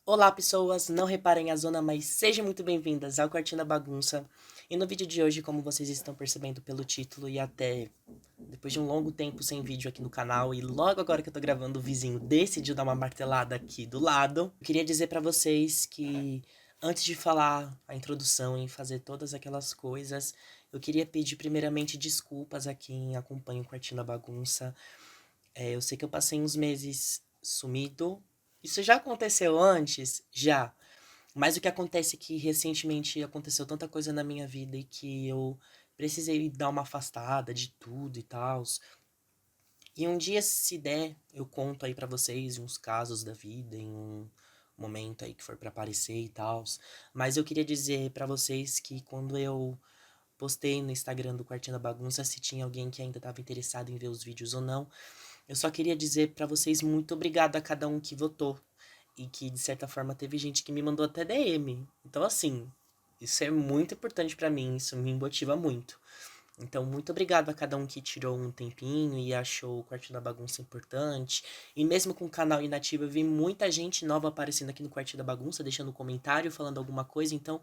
Olá, pessoas! Não reparem a zona, mas sejam muito bem-vindas ao Quartinho da Bagunça. E no vídeo de hoje, como vocês estão percebendo pelo título e até depois de um longo tempo sem vídeo aqui no canal, e logo agora que eu tô gravando, o vizinho decidiu dar uma martelada aqui do lado. Eu queria dizer pra vocês que antes de falar a introdução e fazer todas aquelas coisas, eu queria pedir primeiramente desculpas a quem acompanha o Quartinho da Bagunça. Eu sei que eu passei uns meses sumido. Isso já aconteceu antes? Já. Mas o que acontece é que recentemente aconteceu tanta coisa na minha vida e que eu precisei dar uma afastada de tudo e tal. E um dia, se der, eu conto aí pra vocês uns casos da vida, em um momento aí que for pra aparecer e tal. Mas eu queria dizer pra vocês que quando eu postei no Instagram do Quartinho da Bagunça se tinha alguém que ainda estava interessado em ver os vídeos ou não, eu só queria dizer pra vocês muito obrigado a cada um que votou. E que, de certa forma, teve gente que me mandou até DM. Então, assim, isso é muito importante pra mim, isso me motiva muito. Então, muito obrigado a cada um que tirou um tempinho e achou o Quartinho da Bagunça importante. E mesmo com o canal inativo, eu vi muita gente nova aparecendo aqui no Quartinho da Bagunça, deixando um comentário, falando alguma coisa. Então,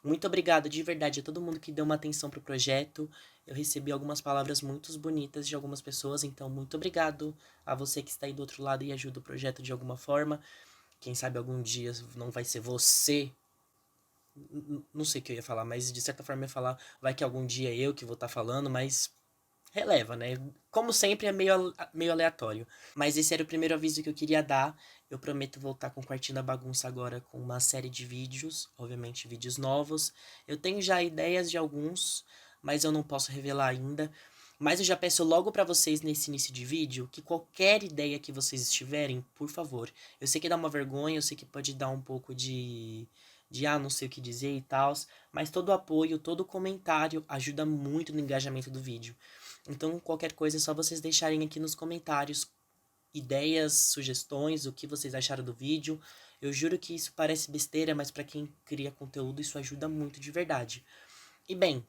muito obrigado de verdade a todo mundo que deu uma atenção pro projeto. Eu recebi algumas palavras muito bonitas de algumas pessoas, então muito obrigado a você que está aí do outro lado e ajuda o projeto de alguma forma. Quem sabe algum dia não vai ser você. Não sei o que eu ia falar, mas de certa forma eu ia falar, vai que algum dia eu que vou estar falando, mas releva, né? Como sempre é meio aleatório. Mas esse era o primeiro aviso que eu queria dar. Eu prometo voltar com o Quartinho da Bagunça agora com uma série de vídeos, obviamente vídeos novos. Eu tenho já ideias de alguns, mas eu não posso revelar ainda. Mas eu já peço logo pra vocês nesse início de vídeo que qualquer ideia que vocês tiverem, por favor. Eu sei que dá uma vergonha, eu sei que pode dar um pouco de não sei o que dizer e tal, mas todo apoio, todo comentário ajuda muito no engajamento do vídeo. Então, qualquer coisa é só vocês deixarem aqui nos comentários ideias, sugestões, o que vocês acharam do vídeo. Eu juro que isso parece besteira, mas para quem cria conteúdo isso ajuda muito de verdade. E bem,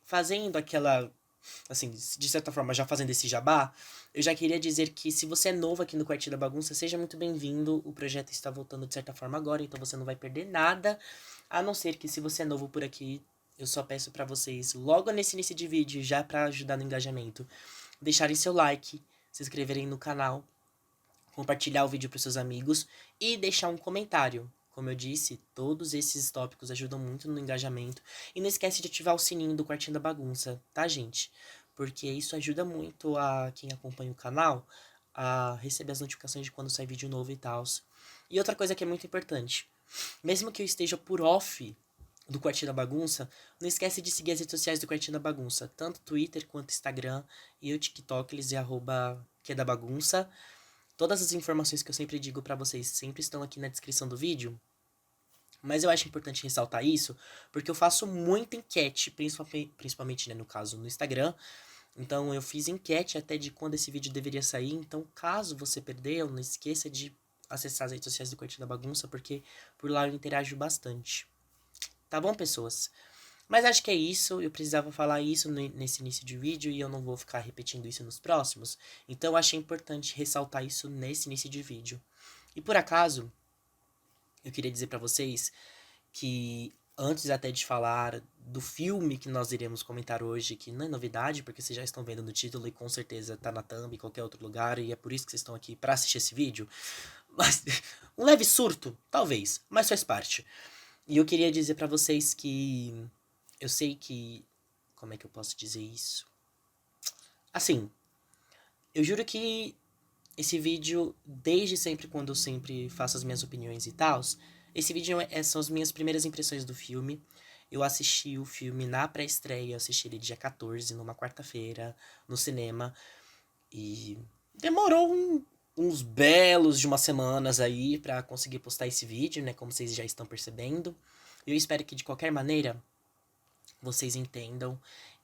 fazendo aquela, assim, de certa forma, já fazendo esse jabá, eu já queria dizer que se você é novo aqui no Quartinho da Bagunça, seja muito bem-vindo. O projeto está voltando de certa forma agora, então você não vai perder nada. A não ser que se você é novo por aqui, eu só peço pra vocês, logo nesse início de vídeo, já pra ajudar no engajamento, deixarem seu like, se inscreverem no canal, compartilhar o vídeo pros seus amigos e deixar um comentário. Como eu disse, todos esses tópicos ajudam muito no engajamento. E não esquece de ativar o sininho do Quartinho da Bagunça, tá, gente? Porque isso ajuda muito a quem acompanha o canal a receber as notificações de quando sai vídeo novo e tal. E outra coisa que é muito importante, mesmo que eu esteja por off do Quartinho da Bagunça, não esquece de seguir as redes sociais do Quartinho da Bagunça, tanto Twitter quanto Instagram e o TikTok, eles é arroba que é da bagunça. Todas as informações que eu sempre digo pra vocês sempre estão aqui na descrição do vídeo. Mas eu acho importante ressaltar isso, porque eu faço muita enquete, principalmente né, no caso no Instagram. Então eu fiz enquete até de quando esse vídeo deveria sair. Então, caso você perdeu, não esqueça de acessar as redes sociais do Quartinho da Bagunça, porque por lá eu interajo bastante. Tá bom, pessoas? Mas acho que é isso. Eu precisava falar isso nesse início de vídeo e eu não vou ficar repetindo isso nos próximos. Então eu achei importante ressaltar isso nesse início de vídeo. E por acaso, eu queria dizer pra vocês que antes até de falar do filme que nós iremos comentar hoje, que não é novidade, porque vocês já estão vendo no título e com certeza tá na thumb em qualquer outro lugar, e é por isso que vocês estão aqui pra assistir esse vídeo. Mas um leve surto, talvez, mas faz parte. E eu queria dizer pra vocês que eu sei que. Como é que eu posso dizer isso? Assim, eu juro que esse vídeo, desde sempre, quando eu sempre faço as minhas opiniões e tals, esse vídeo são as minhas primeiras impressões do filme. Eu assisti o filme na pré-estreia, assisti ele dia 14, numa quarta-feira, no cinema. E demorou uns belos de umas semanas aí pra conseguir postar esse vídeo, né? Como vocês já estão percebendo. Eu espero que de qualquer maneira vocês entendam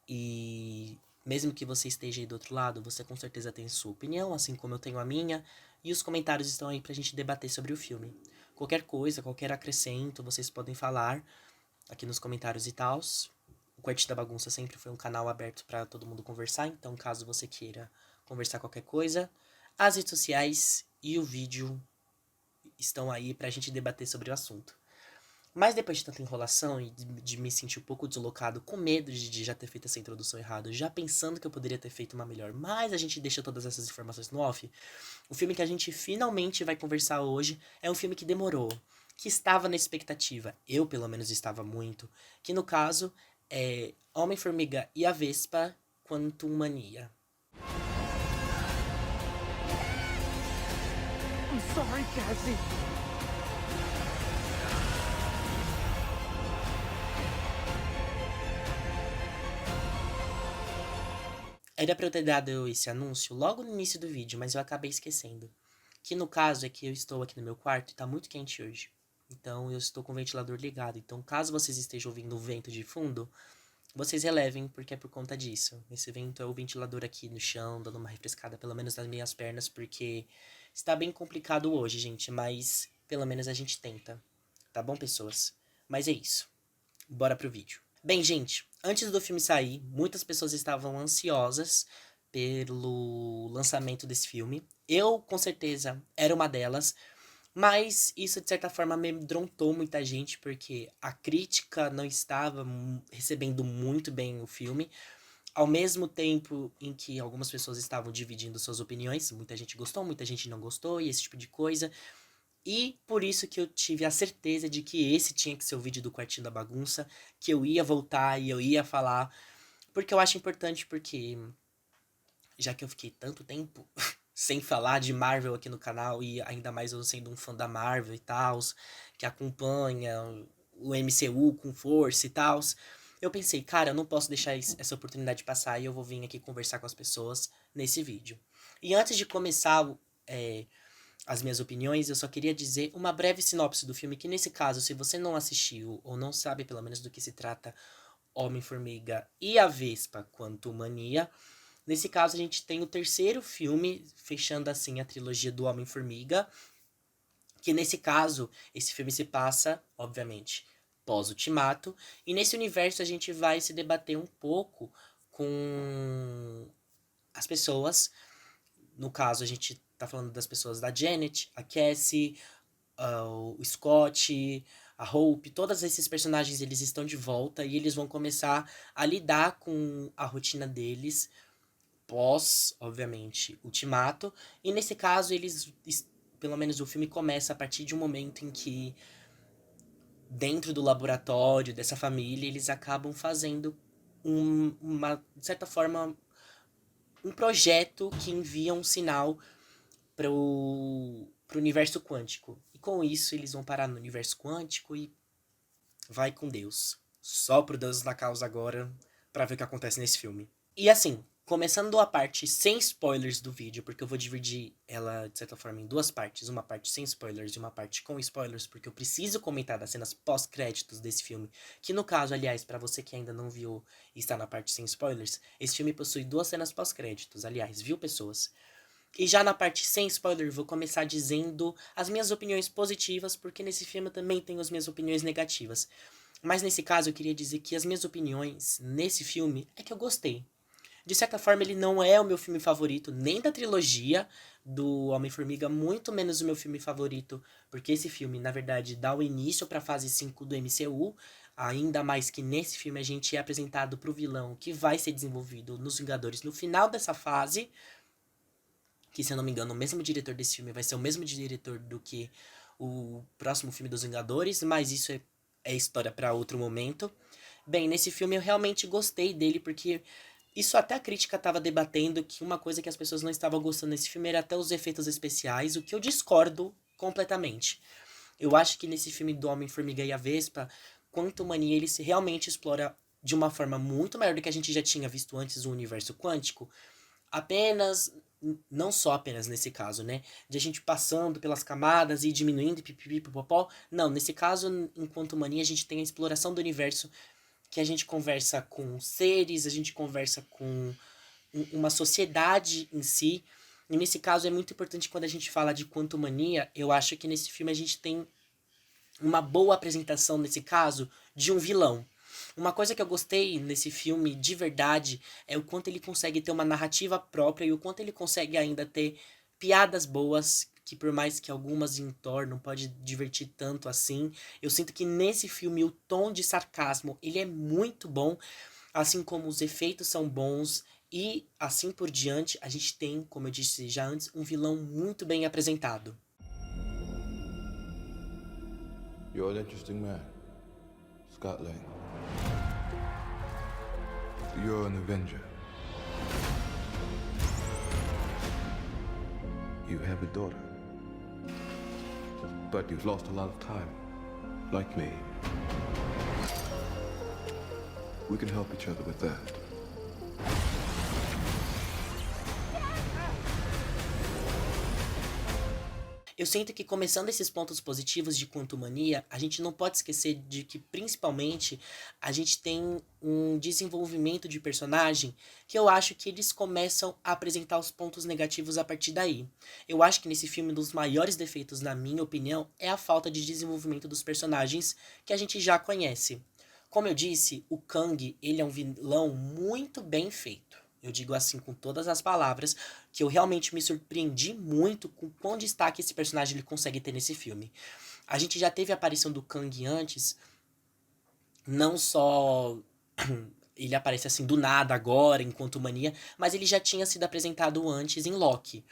e mesmo que você esteja aí do outro lado, você com certeza tem sua opinião, assim como eu tenho a minha, e os comentários estão aí pra gente debater sobre o filme. Qualquer coisa, qualquer acrescento, vocês podem falar aqui nos comentários e tals. O Quarto da Bagunça sempre foi um canal aberto para todo mundo conversar, então caso você queira conversar qualquer coisa, as redes sociais e o vídeo estão aí pra gente debater sobre o assunto. Mas depois de tanta enrolação e de me sentir um pouco deslocado, com medo de já ter feito essa introdução errada, já pensando que eu poderia ter feito uma melhor, mas a gente deixa todas essas informações no off, o filme que a gente finalmente vai conversar hoje é um filme que demorou, que estava na expectativa, eu pelo menos estava muito, que no caso é Homem-Formiga e a Vespa, Quantumania. I'm sorry, Cassie. Era pra eu ter dado esse anúncio logo no início do vídeo, mas eu acabei esquecendo. Que no caso é que eu estou aqui no meu quarto e tá muito quente hoje. Então eu estou com o ventilador ligado. Então caso vocês estejam ouvindo o vento de fundo, vocês relevem, porque é por conta disso. Esse vento é o ventilador aqui no chão, dando uma refrescada pelo menos nas minhas pernas, porque está bem complicado hoje, gente. Mas pelo menos a gente tenta. Tá bom, pessoas? Mas é isso. Bora pro vídeo. Bem, gente, antes do filme sair, muitas pessoas estavam ansiosas pelo lançamento desse filme. Eu, com certeza, era uma delas. Mas isso, de certa forma, amedrontou muita gente, porque a crítica não estava recebendo muito bem o filme. Ao mesmo tempo em que algumas pessoas estavam dividindo suas opiniões, muita gente gostou, muita gente não gostou, e esse tipo de coisa. E por isso que eu tive a certeza de que esse tinha que ser o vídeo do Quartinho da Bagunça, que eu ia voltar e eu ia falar, porque eu acho importante, porque já que eu fiquei tanto tempo sem falar de Marvel aqui no canal, e ainda mais eu sendo um fã da Marvel e tal, que acompanha o MCU com força e tal, eu pensei, cara, eu não posso deixar essa oportunidade passar e eu vou vir aqui conversar com as pessoas nesse vídeo. E antes de começar as minhas opiniões, eu só queria dizer uma breve sinopse do filme, que nesse caso, se você não assistiu ou não sabe pelo menos do que se trata Homem-Formiga e a Vespa Quantumania, nesse caso a gente tem o terceiro filme, fechando assim a trilogia do Homem-Formiga, que nesse caso, esse filme se passa, obviamente, pós-Ultimato, e nesse universo a gente vai se debater um pouco com as pessoas. No caso, a gente tá falando das pessoas da Janet, a Cassie, o Scott, a Hope, todos esses personagens eles estão de volta e eles vão começar a lidar com a rotina deles pós, obviamente, Ultimato. E nesse caso, pelo menos o filme começa a partir de um momento em que dentro do laboratório dessa família, eles acabam fazendo de certa forma, um projeto que envia um sinal pro universo quântico. E com isso eles vão parar no universo quântico e vai com Deus. Só pro Deus na causa agora pra ver o que acontece nesse filme. E assim, começando a parte sem spoilers do vídeo, porque eu vou dividir ela de certa forma em duas partes, uma parte sem spoilers e uma parte com spoilers, porque eu preciso comentar das cenas pós-créditos desse filme, que no caso, aliás, pra você que ainda não viu e está na parte sem spoilers, esse filme possui duas cenas pós-créditos, aliás, viu, pessoas? E já na parte sem spoiler, vou começar dizendo as minhas opiniões positivas, porque nesse filme eu também tenho as minhas opiniões negativas. Mas nesse caso eu queria dizer que as minhas opiniões nesse filme é que eu gostei. De certa forma, ele não é o meu filme favorito, nem da trilogia do Homem-Formiga, muito menos o meu filme favorito, porque esse filme, na verdade, dá o início para a fase 5 do MCU, ainda mais que nesse filme a gente é apresentado pro vilão que vai ser desenvolvido nos Vingadores no final dessa fase, que se eu não me engano, o mesmo diretor desse filme vai ser o mesmo diretor do que o próximo filme dos Vingadores, mas isso é história para outro momento. Bem, nesse filme eu realmente gostei dele, porque isso até a crítica estava debatendo, que uma coisa que as pessoas não estavam gostando nesse filme era até os efeitos especiais, o que eu discordo completamente. Eu acho que nesse filme do Homem-Formiga e a Vespa, Quantumania, ele se realmente explora de uma forma muito maior do que a gente já tinha visto antes o universo quântico, apenas, não só apenas nesse caso, né? De a gente passando pelas camadas e diminuindo, pipipipopopó. Não, nesse caso, enquanto mania, a gente tem a exploração do universo, que a gente conversa com seres, a gente conversa com uma sociedade em si. E nesse caso é muito importante quando a gente fala de quantumania, eu acho que nesse filme a gente tem uma boa apresentação, nesse caso, de um vilão. Uma coisa que eu gostei nesse filme de verdade é o quanto ele consegue ter uma narrativa própria e o quanto ele consegue ainda ter piadas boas que por mais que algumas em Thor não pode divertir tanto assim, eu sinto que nesse filme o tom de sarcasmo, ele é muito bom, assim como os efeitos são bons e assim por diante, a gente tem, como eu disse já antes, um vilão muito bem apresentado. You're an interesting man, Scott Lang. You're an Avenger. You have a daughter. But you've lost a lot of time, like me. We can help each other with that. Eu sinto que começando esses pontos positivos de Quantumania, a gente não pode esquecer de que, principalmente, a gente tem um desenvolvimento de personagem que eu acho que eles começam a apresentar os pontos negativos a partir daí. Eu acho que nesse filme, um dos maiores defeitos, na minha opinião, é a falta de desenvolvimento dos personagens que a gente já conhece. Como eu disse, o Kang, ele é um vilão muito bem feito. Eu digo assim com todas as palavras, que eu realmente me surpreendi muito com quão destaque esse personagem ele consegue ter nesse filme. A gente já teve a aparição do Kang antes, não só ele aparece assim do nada agora, enquanto mania, mas ele já tinha sido apresentado antes em Loki.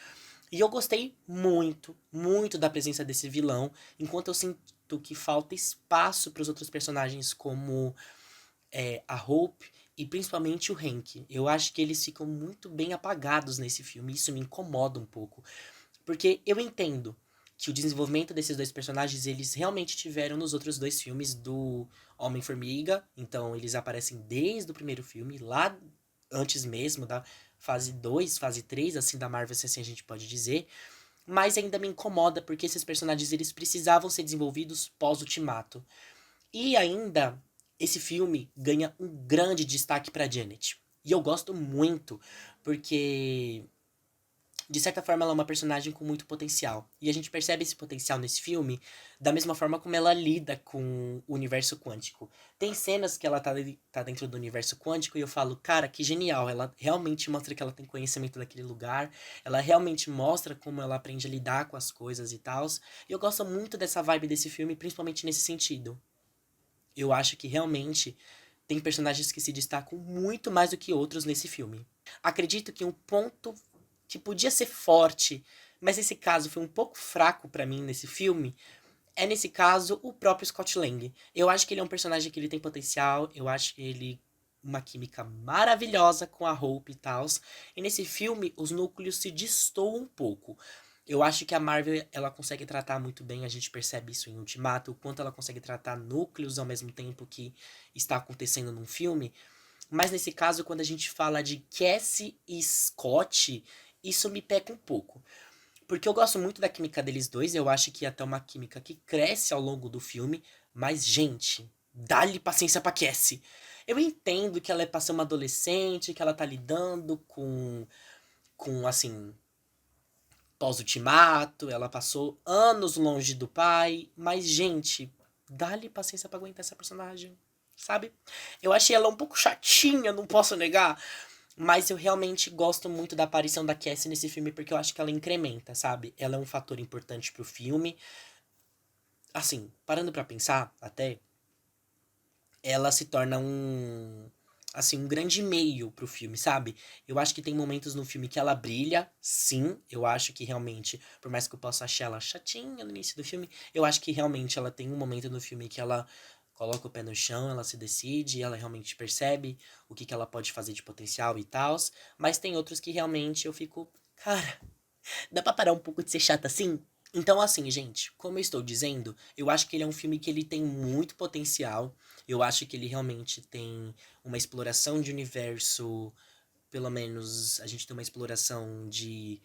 E eu gostei muito, muito da presença desse vilão, enquanto eu sinto que falta espaço para os outros personagens como a Hope e principalmente o Hank. Eu acho que eles ficam muito bem apagados nesse filme, isso me incomoda um pouco. Porque eu entendo que o desenvolvimento desses dois personagens, eles realmente tiveram nos outros dois filmes do Homem-Formiga. Então, eles aparecem desde o primeiro filme, lá antes mesmo da fase 2, fase 3, assim, da Marvel, se assim a gente pode dizer. Mas ainda me incomoda porque esses personagens, eles precisavam ser desenvolvidos pós-Ultimato. E ainda, esse filme ganha um grande destaque pra Janet. E eu gosto muito, porque de certa forma ela é uma personagem com muito potencial. E a gente percebe esse potencial nesse filme da mesma forma como ela lida com o universo quântico. Tem cenas que ela tá dentro do universo quântico e eu falo, cara, que genial. Ela realmente mostra que ela tem conhecimento daquele lugar. Ela realmente mostra como ela aprende a lidar com as coisas e tal. E eu gosto muito dessa vibe desse filme, principalmente nesse sentido. Eu acho que realmente tem personagens que se destacam muito mais do que outros nesse filme. Acredito que um ponto que podia ser forte, mas nesse caso foi um pouco fraco pra mim nesse filme, é nesse caso o próprio Scott Lang. Eu acho que ele é um personagem que ele tem potencial, eu acho que ele uma química maravilhosa com a Hope e tal. E nesse filme os núcleos se destoam um pouco. Eu acho que a Marvel ela consegue tratar muito bem, a gente percebe isso em Ultimato, o quanto ela consegue tratar núcleos ao mesmo tempo que está acontecendo num filme. Mas nesse caso, quando a gente fala de Cassie e Scott, isso me peca um pouco. Porque eu gosto muito da química deles dois, eu acho que é até uma química que cresce ao longo do filme, mas, gente, dá-lhe paciência pra Cassie. Eu entendo que ela é pra ser uma adolescente, que ela tá lidando assim, pós-ultimato, ela passou anos longe do pai, mas, gente, dá-lhe paciência pra aguentar essa personagem, sabe? Eu achei ela um pouco chatinha, não posso negar, mas eu realmente gosto muito da aparição da Cassie nesse filme porque eu acho que ela incrementa, sabe? Ela é um fator importante pro filme. Assim, parando pra pensar, até, ela se torna um grande meio pro filme, sabe? Eu acho que tem momentos no filme que ela brilha, sim. Eu acho que realmente, por mais que eu possa achar ela chatinha no início do filme, eu acho que realmente ela tem um momento no filme que ela coloca o pé no chão, ela se decide, ela realmente percebe o que ela pode fazer de potencial e tal. Mas tem outros que realmente eu fico, cara, dá pra parar um pouco de ser chata assim? Então, assim, gente, como eu estou dizendo, eu acho que ele é um filme que ele tem muito potencial. Eu acho que ele realmente tem uma exploração de universo, pelo menos a gente tem uma exploração de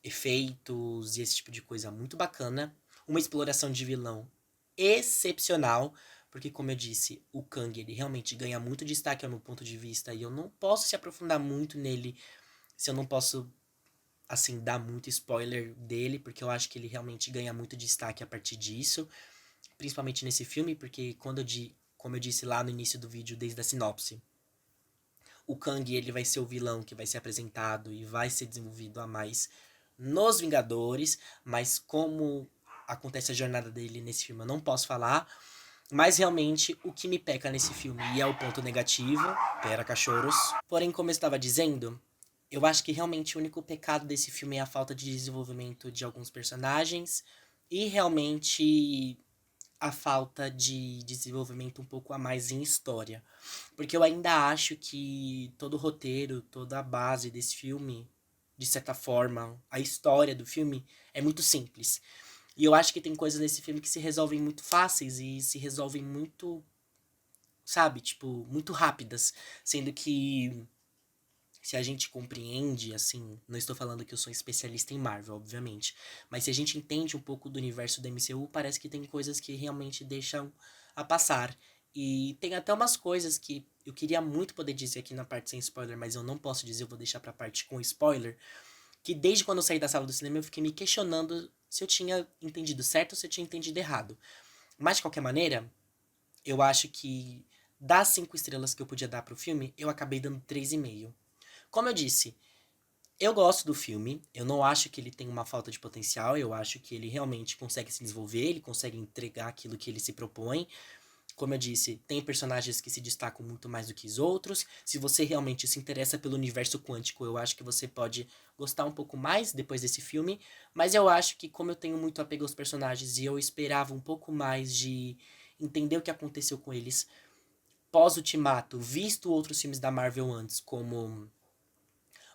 efeitos e esse tipo de coisa muito bacana. Uma exploração de vilão excepcional, porque como eu disse, o Kang ele realmente ganha muito destaque ao meu ponto de vista e eu não posso se aprofundar muito nele se eu não posso assim, dar muito spoiler dele, porque eu acho que ele realmente ganha muito destaque a partir disso, principalmente nesse filme, porque como eu disse lá no início do vídeo, desde a sinopse, o Kang ele vai ser o vilão que vai ser apresentado e vai ser desenvolvido a mais nos Vingadores, mas como acontece a jornada dele nesse filme eu não posso falar. Mas realmente o que me peca nesse filme, e é o ponto negativo, pera cachorros. Porém, como eu estava dizendo, eu acho que realmente o único pecado desse filme é a falta de desenvolvimento de alguns personagens e realmente a falta de desenvolvimento um pouco a mais em história. Porque eu ainda acho que todo o roteiro, toda a base desse filme, de certa forma, a história do filme é muito simples. E eu acho que tem coisas nesse filme que se resolvem muito fáceis e se resolvem muito, sabe, tipo, muito rápidas. Sendo que se a gente compreende, assim, não estou falando que eu sou especialista em Marvel, obviamente, mas se a gente entende um pouco do universo da MCU, parece que tem coisas que realmente deixam a passar. E tem até umas coisas que eu queria muito poder dizer aqui na parte sem spoiler, mas eu não posso dizer, eu vou deixar pra parte com spoiler, que desde quando eu saí da sala do cinema eu fiquei me questionando se eu tinha entendido certo ou se eu tinha entendido errado. Mas de qualquer maneira, eu acho que das 5 estrelas que eu podia dar pro filme, eu acabei dando 3,5. Como eu disse, eu gosto do filme, eu não acho que ele tem uma falta de potencial, eu acho que ele realmente consegue se desenvolver, ele consegue entregar aquilo que ele se propõe. Como eu disse, tem personagens que se destacam muito mais do que os outros. Se você realmente se interessa pelo universo quântico, eu acho que você pode gostar um pouco mais depois desse filme. Mas eu acho que, como eu tenho muito apego aos personagens e eu esperava um pouco mais de entender o que aconteceu com eles pós-Ultimato, visto outros filmes da Marvel antes, como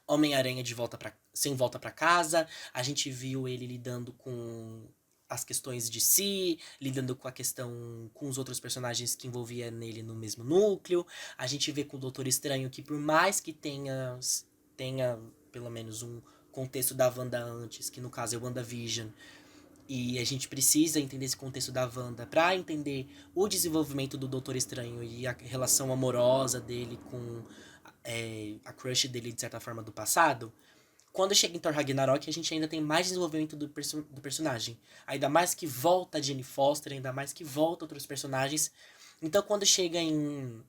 Homem-Aranha de volta para sem volta para casa, a gente viu ele lidando com as questões de si, lidando com a questão com os outros personagens que envolvia nele no mesmo núcleo. A gente vê com o Doutor Estranho que por mais que tenha pelo menos um contexto da Wanda antes, que no caso é o WandaVision, e a gente precisa entender esse contexto da Wanda para entender o desenvolvimento do Doutor Estranho e a relação amorosa dele com a crush dele, de certa forma, do passado. Quando chega em Thor Ragnarok, a gente ainda tem mais desenvolvimento do personagem. Ainda mais que volta a Jane Foster, ainda mais que volta outros personagens. Então, quando chega em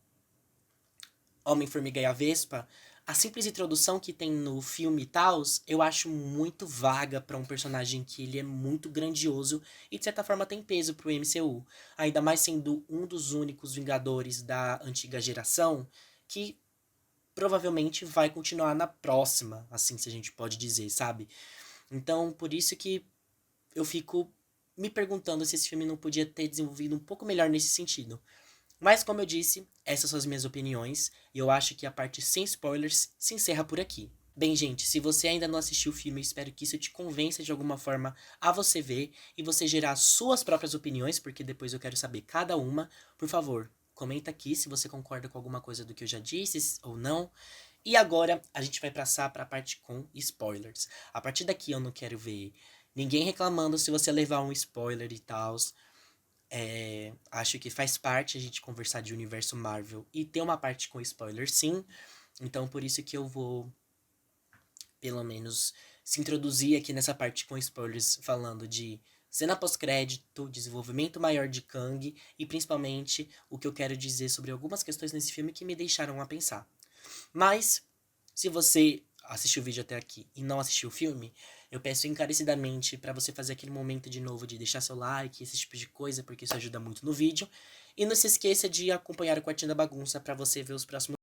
Homem-Formiga e a Vespa, a simples introdução que tem no filme e tal, eu acho muito vaga para um personagem que ele é muito grandioso e de certa forma tem peso pro MCU. Ainda mais sendo um dos únicos Vingadores da antiga geração que provavelmente vai continuar na próxima, assim se a gente pode dizer, sabe? Então, por isso que eu fico me perguntando se esse filme não podia ter desenvolvido um pouco melhor nesse sentido. Mas, como eu disse, essas são as minhas opiniões, e eu acho que a parte sem spoilers se encerra por aqui. Bem, gente, se você ainda não assistiu o filme, eu espero que isso te convença de alguma forma a você ver e você gerar suas próprias opiniões, porque depois eu quero saber cada uma. Por favor, comenta aqui se você concorda com alguma coisa do que eu já disse ou não. E agora a gente vai passar para a parte com spoilers. A partir daqui eu não quero ver ninguém reclamando se você levar um spoiler e tal. Acho que faz parte a gente conversar de universo Marvel e ter uma parte com spoiler, sim. Então, por isso que eu vou, pelo menos, se introduzir aqui nessa parte com spoilers, falando de cena pós-crédito, desenvolvimento maior de Kang e principalmente o que eu quero dizer sobre algumas questões nesse filme que me deixaram a pensar. Mas, se você assistiu o vídeo até aqui e não assistiu o filme, eu peço encarecidamente para você fazer aquele momento de novo de deixar seu like, esse tipo de coisa, porque isso ajuda muito no vídeo. E não se esqueça de acompanhar o Quartinho da Bagunça para você ver os próximos